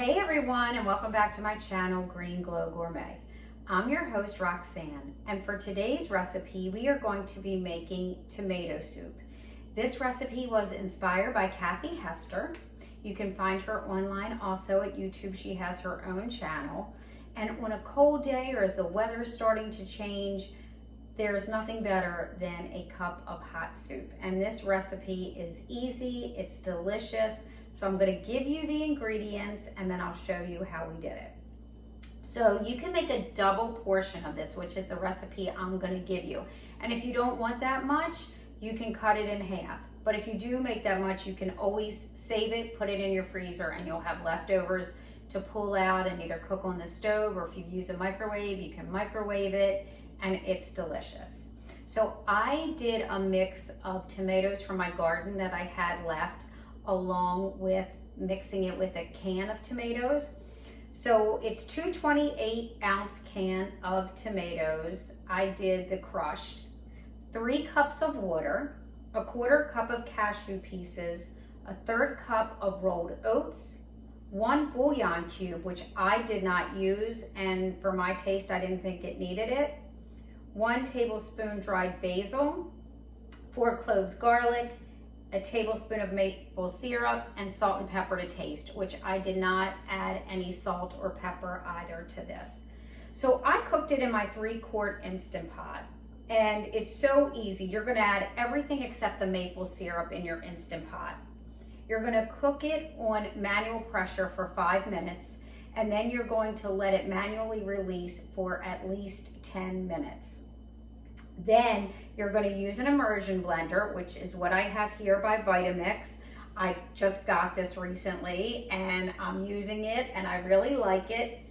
Hey everyone, and welcome back to my channel, Green Glow Gourmet. I'm your host, Roxanne, and for today's recipe, we are going to be making tomato soup. This recipe was inspired by Kathy Hester. You can find her online also at YouTube. She has her own channel. And on a cold day or as the weather's starting to change, there's nothing better than a cup of hot soup. And this recipe is easy, it's delicious. So I'm going to give you the ingredients and then I'll show you how we did it. So you can make a double portion of this, which is the recipe I'm going to give you. And if you don't want that much, you can cut it in half. But if you do make that much, you can always save it, put it in your freezer, and you'll have leftovers to pull out and either cook on the stove, or if you use a microwave, you can microwave it, and it's delicious. So I did a mix of tomatoes from my garden that I had left, along with mixing it with a can of tomatoes. So it's 228-ounce can of tomatoes. I did the crushed, 3 cups of water, a 1/4 cup of cashew pieces, a 1/3 cup of rolled oats, 1 bouillon cube, which I did not use, and for my taste, I didn't think it needed it, 1 tablespoon dried basil, 4 cloves garlic, a tablespoon of maple syrup, and salt and pepper to taste, which I did not add any salt or pepper either to this. So I cooked it in my 3-quart Instant Pot, and it's so easy. You're gonna add everything except the maple syrup in your Instant Pot. You're gonna cook it on manual pressure for 5 minutes, and then you're going to let it manually release for at least 10 minutes. Then you're going to use an immersion blender, which is what I have here by Vitamix. I just got this recently and I'm using it and I really like it.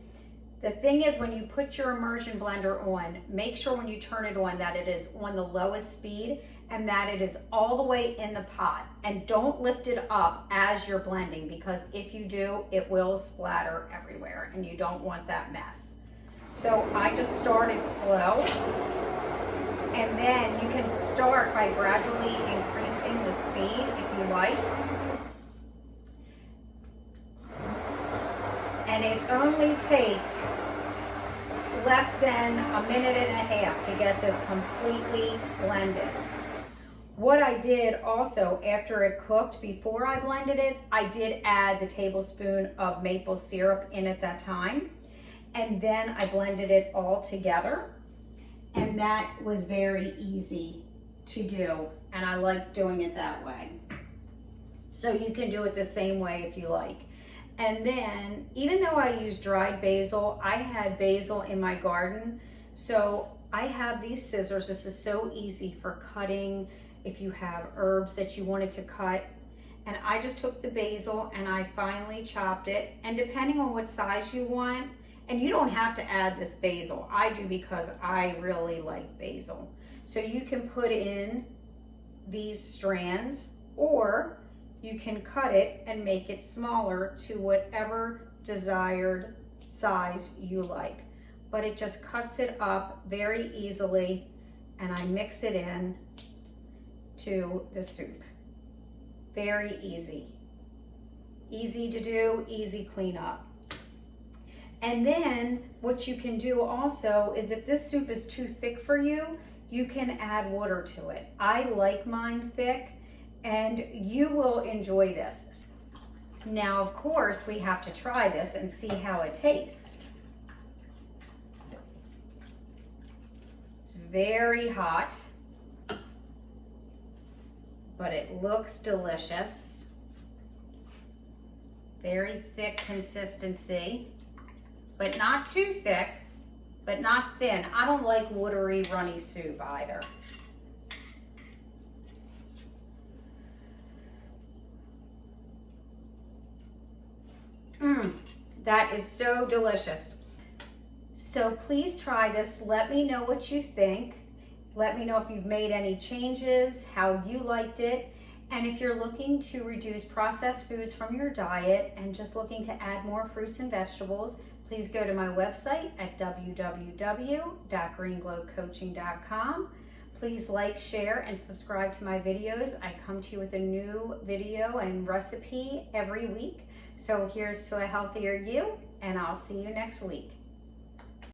The thing is, when you put your immersion blender on, make sure when you turn it on that it is on the lowest speed and that it is all the way in the pot. And don't lift it up as you're blending, because if you do, it will splatter everywhere and you don't want that mess. So I just started slow. And then you can start by gradually increasing the speed if you like. And it only takes less than a minute and a half to get this completely blended. What I did also after it cooked, before I blended it, I did add the tablespoon of maple syrup in at that time. And then I blended it all together. And that was very easy to do, and I like doing it that way. So you can do it the same way if you like. And then, even though I use dried basil, I had basil in my garden, so I have these scissors. This is so easy for cutting if you have herbs that you wanted to cut. And I just took the basil and I finely chopped it, and depending on what size you want, and you don't have to add this basil. I do because I really like basil. So you can put in these strands, or you can cut it and make it smaller to whatever desired size you like. But it just cuts it up very easily, and I mix it in to the soup. Very easy. Easy to do, easy cleanup. And then what you can do also is, if this soup is too thick for you, you can add water to it. I like mine thick, and you will enjoy this. Now, of course, we have to try this and see how it tastes. It's very hot, but it looks delicious. Very thick consistency. But not too thick, but not thin. I don't like watery, runny soup either. That is so delicious. So please try this. Let me know what you think. Let me know if you've made any changes, how you liked it. And if you're looking to reduce processed foods from your diet and just looking to add more fruits and vegetables, please go to my website at www.greenglowcoaching.com. Please like, share, and subscribe to my videos. I come to you with a new video and recipe every week. So here's to a healthier you, and I'll see you next week.